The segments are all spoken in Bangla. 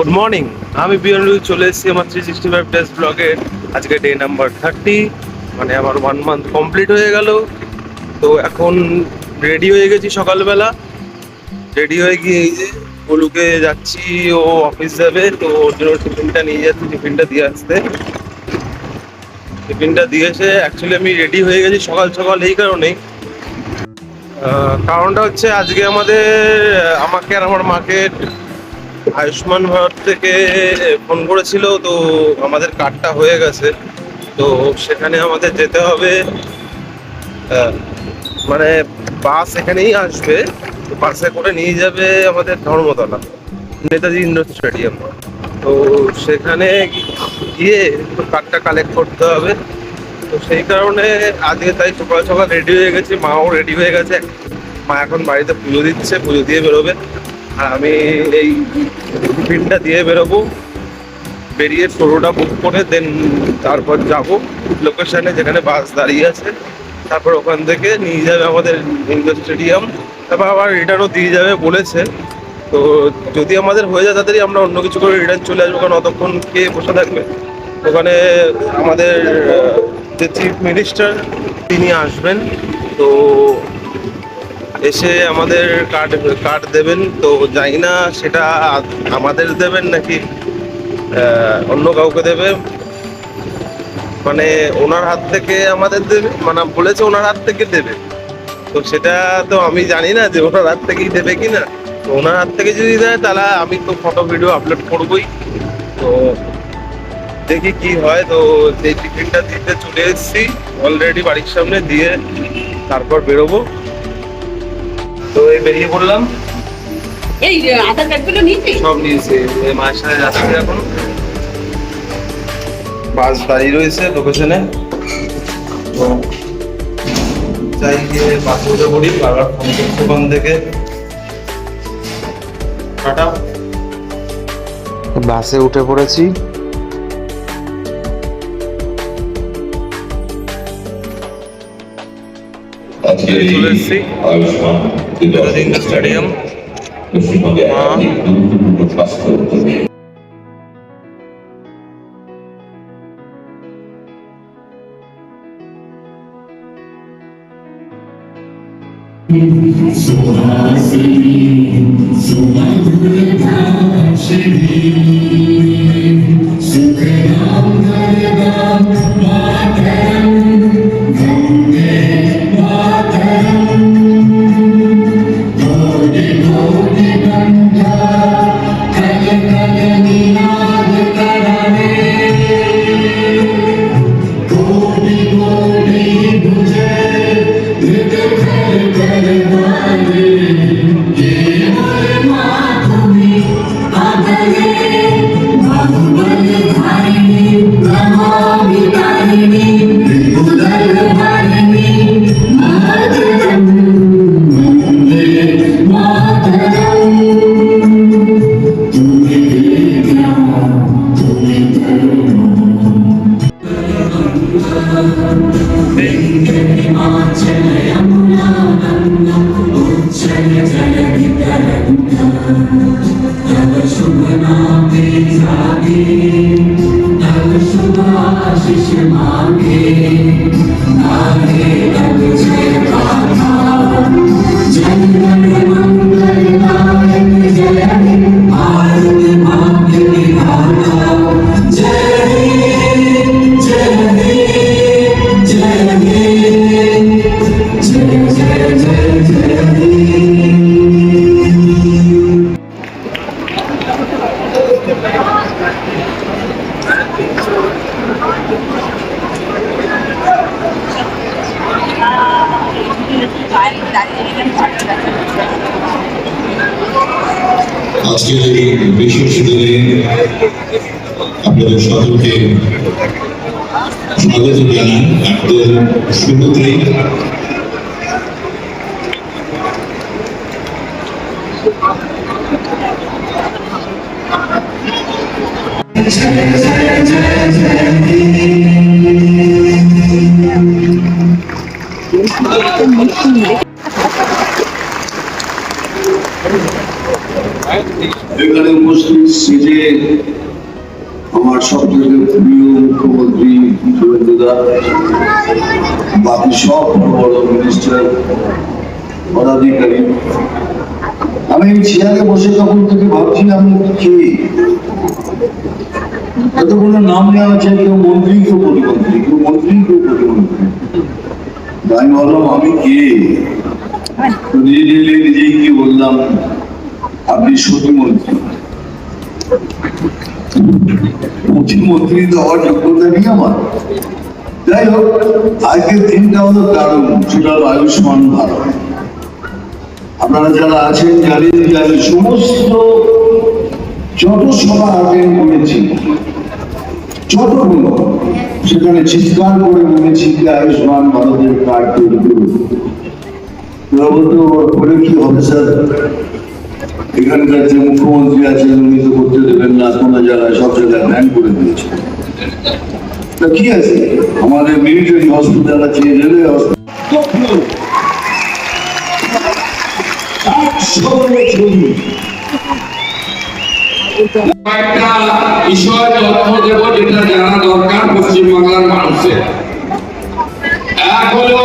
Good morning. আমি বিয়ন্ডু চলে এসেছি আমার 365 ডেজ ব্লগে। আজকে ডে নাম্বার 30, মানে আমার 1 মান্থ কমপ্লিট হয়ে গেল। তো এখন রেডি হয়ে গেছি, সকালবেলা রেডি হয়ে গিয়ে এই যে গোলুকে যাচ্ছি, ও অফিস যাবে, তো ওর জন্য টিফিনটা নিয়ে যাচ্ছি, টিফিনটা দিয়ে আসতে। টিফিনটা দিয়ে এসে অ্যাকচুয়ালি আমি রেডি হয়ে গেছি সকাল সকাল এই কারণেই, কারণটা হচ্ছে আজকে আমাকে আর আমার মাকে আয়ুষ্মান ভারত থেকে ফোন করেছিল, তো আমাদের কার্ডটা হয়ে গেছে। তো সেখানে আমাদের যেতে হবে, মানে বাস এখানেই আসবে, তো বাসে করে নিয়ে যাবে আমাদের ধর্মতলা, নেতাজি ইন্ডোর স্টেডিয়াম। তো সেখানে গিয়ে তো কার্ডটা কালেক্ট করতে হবে। তো সেই কারণে আজকে তাই সকাল সকাল রেডি হয়ে গেছি, মাও রেডি হয়ে গেছে। মা এখন বাড়িতে পুজো দিচ্ছে, পুজো দিয়ে বেরোবে, আর আমি এই টিফিনটা দিয়ে বেরোবো। বেরিয়ে টোটোটা বুক করে দেন তারপর যাব লোকেশনে যেখানে বাস দাঁড়িয়ে আছে। তারপর ওখান থেকে নিয়ে যাবে আমাদের ইন্ডোর স্টেডিয়াম, তারপর আবার রিটার্নও দিয়ে যাবে বলেছে। তো যদি আমাদের হয়ে যায় তাড়াতাড়ি আমরা অন্য কিছু করে রিটার্ন চলে আসবো, কারণ অতক্ষণ কে বসে থাকবে ওখানে। আমাদের যে চিফ মিনিস্টার তিনি আসবেন, তো এসে আমাদের কার্ড দেবেন। তো জানি না সেটা আমাদের দেবেন নাকি অন্য কাউকে দেবে, মানে ওনার হাত থেকে আমাদের দেবে, মানে বলেছে ওনার হাত থেকে দেবে। তো সেটা তো আমি জানি না যে ওনার হাত থেকেই দেবে কিনা। তো ওনার হাত থেকে যদি দেয় তাহলে আমি তো ফটো ভিডিও আপলোড করবোই। তো দেখি কি হয়। তো এই টিফিনটা দিতে চলে এসেছি অলরেডি বাড়ির সামনে দিয়ে, তারপর বেরোবো। তো এই বেরিয়ে পড়লাম, এই আধার কার্ডগুলো নিয়েছি, সব নিয়েছি। মায়ের সাথে যাচ্ছি এখন, বাস দাঁড়িয়ে রয়েছে লোকেশনে। তো চাই গিয়ে বাসে উঠে পড়ি, বারবার ফোন করছি ওখান থেকে। টাটা। বাসে উঠে পড়েছি। চলে এসেছি নেতাজি ইন্ডোর স্টেডিয়াম। আজকের এই বিশেষ দিনে আপনাদের সকলকে স্বাগত জানাই। একদম শুরুতেই এখানে উপস্থিত যে আমার সবথেকে প্রিয় মুখ্যমন্ত্রী শুভেন্দুদা, বাকি সব বড় বড় মিনিস্টার, পদাধিকারী, আমি এই চেয়ারে বসে তখন থেকে ভাবছি আমি কে, এতগুলো নাম নেওয়া আছে, কেউ মন্ত্রী, কেউ প্রতিমন্ত্রী, কেউ মন্ত্রী, কেউ প্রতিমন্ত্রী। আমি বললাম আমি কে, নিজেই কি বললাম, আপনি প্রতিমন্ত্রী। প্রতিমন্ত্রী তো হওয়ার যোগ্যতা নেই আমার। যাই হোক, আজকের দিনটা হলো কারণ, সেটা হলো আয়ুষ্মান ভারত। আপনারা যারা আছেন জানেন যে আমি সমস্ত যত সভা অ্যাটেন্ড করেছি, যতগুলো, সেখানে চিৎকার করে বলেছি যে আয়ুষ্মান ভারতের কার্ড তৈরি করুন। করে কি হবে স্যার, এখানকার যে মুখ্যমন্ত্রী আছেন উনি তো করতে দেবেন না, কোনো জায়গায় সব জায়গায় ব্যান করে দিয়েছে। তা কি আছে, আমাদের মিলিটারি হসপিটাল আছে, রেলওয়ে হসপিটাল, একটা বিষয় তথ্য দেব যেটা জানা দরকার পশ্চিমবাংলার মানুষের। এক হলো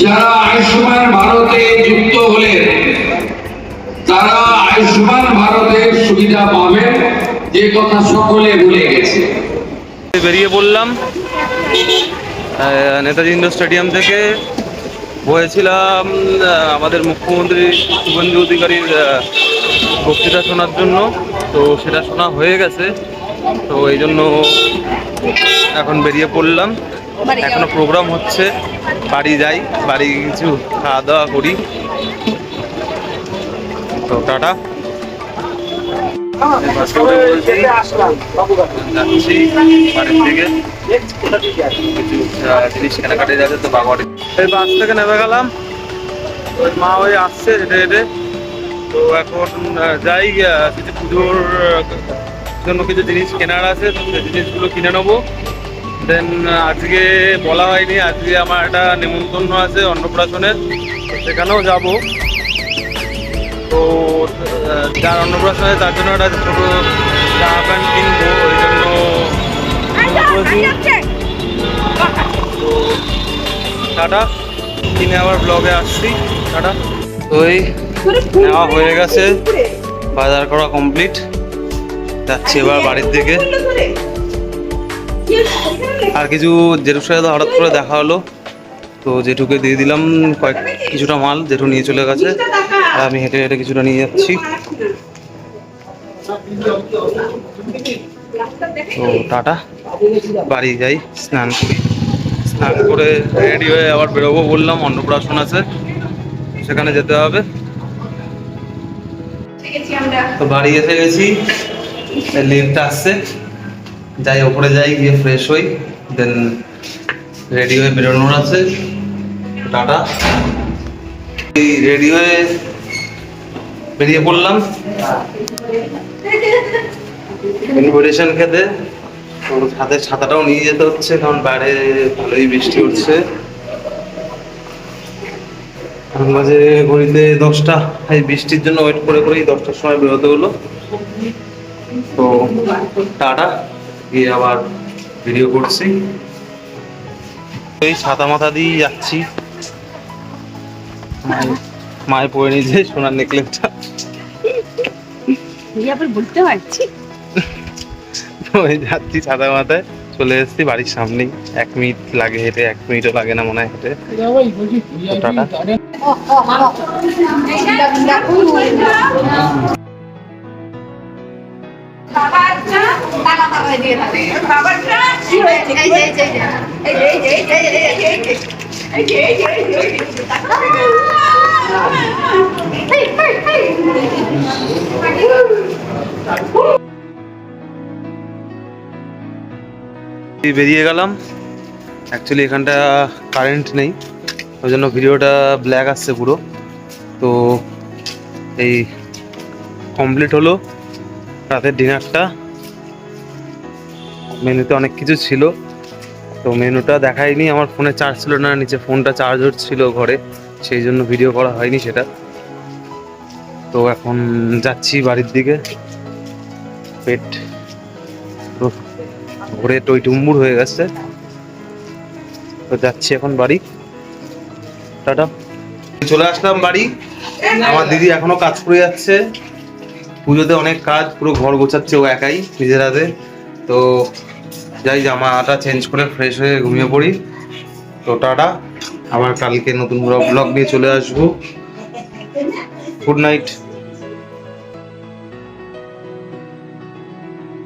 যারা আয়ুষ্মান ভারতে যুক্ত হলেন তারা আয়ুষ্মান ভারতের সুবিধা পাবেন, যে কথা সকলে ভুলে গেছে। বেরিয়ে পড়লাম নেতাজি ইন্ডোর স্টেডিয়াম থেকে। হয়েছিলাম আমাদের মুখ্যমন্ত্রী শুভেন্দু অধিকারীর বক্তৃতা শোনার জন্য, তো সেটা শোনা হয়ে গেছে, তো এই জন্য এখন বেরিয়ে পড়লাম। এখনো প্রোগ্রাম হচ্ছে, বাড়ি যাই, বাড়ি কিছু খাওয়া দাওয়া করি। তো টাটা। যাচ্ছি বাড়ির দিকে, কিছু জিনিস কেনাকাটি যাচ্ছে, তো বাগাড়ি এই বাস থেকে নেমে গেলাম। ওই মা ওই আসছে হেঁটে হেঁটে, তো এখন যাই কিছু পুজোর জন্য কিছু জিনিস কেনার আছে, তো সেই জিনিসগুলো কিনে নেবো। দেন আজকে বলা হয়নি, আজকে আমার একটা নেমন্তন্ন আছে অন্নপ্রাশনের, তো সেখানেও যাব। তো যার অন্নপ্রাশন আছে তার জন্য একটা ছোটো জামা প্যান্ট কিনবো, ওই জন্য তো টাটা, কিনে আবার ব্লগে আসছি। টাটা। তো এই নেওয়া হয়ে গেছে, বাজার করা কমপ্লিট, যাচ্ছি এবার বাড়ির দিকে। আর কিছু জেঠুর সাথে তো হঠাৎ করে দেখা হলো, তো জেঠুকে দিয়ে দিলাম কিছুটা মাল, জেঠু নিয়ে চলে গেছে, আর আমি হেঁটে হেঁটে কিছুটা নিয়ে যাচ্ছি। তো টাটা, বাড়ি যাই, স্নান করি, স্নান করে রেডি হয়ে আবার বেরোবো বললাম, অন্নপ্রাশন আছে সেখানে যেতে হবে। তো বাড়ি এসে গেছি, লিফট আসছে, যাই ওপরে যাই, গিয়ে ফ্রেশ হই, দেন রেডি হয়ে বেরোনোর আছে। টাটা। এই রেডি হয়ে বেরিয়ে পড়লাম ইনভিটেশন খেতে। তো সাথে ছাতাটাও নিয়ে যেতে হচ্ছে, কারণ বাইরে ভালোই বৃষ্টি হচ্ছে। মাঝে ঘড়িতে 10টা, এই বৃষ্টির জন্য ওয়েট করে করেই 10টার সময় বেরোতে হলো। তো টাটা, গিয়ে আবার ভিডিও করছি। এই ছাতা মাথা দিয়ে যাচ্ছি, মায়ে পরে নিয়েছে সোনার নেকলেসটা, বলতে পারছি। ওই যাচ্ছি ছাতা মাথায়, চলে এসেছি বাড়ির সামনেই, 1 মিনিট লাগে হেঁটে, 1 মিনিটও লাগে না মনে হয় হেঁটে। টাটা। বেরিয়ে গেলাম। অ্যাকচুয়ালি এখানটা কারেন্ট নেই, ওই জন্য ভিডিওটা ব্ল্যাক আসছে পুরো। তো এই কমপ্লিট হলো রাতের ডিনারটা। মেনুতে অনেক কিছু ছিল, তো মেনুটা দেখাইনি, আমার ফোনে চার্জ ছিল না, নিচে ফোনটা চার্জ হচ্ছিল ঘরে, সেই জন্য ভিডিও করা হয়নি সেটা। তো এখন যাচ্ছি বাড়ির দিকে, পেট পুরো ভরে টইটুম্বুর হয়ে গেছে। তো যাচ্ছি এখন বাড়ি, টাটা। চলে আসলাম বাড়ি, আমার দিদি এখনো কাজ করে যাচ্ছে, পুজোতে অনেক কাজ, পুরো ঘর গোছাচ্ছে ও একাই নিজের হাতে। তো যাই জামাটা চেঞ্জ করে ফ্রেশ হয়ে ঘুমিয়ে পড়ি। তো টাটা, আবার কালকে নতুন ব্লগ নিয়ে চলে আসবো। Good night.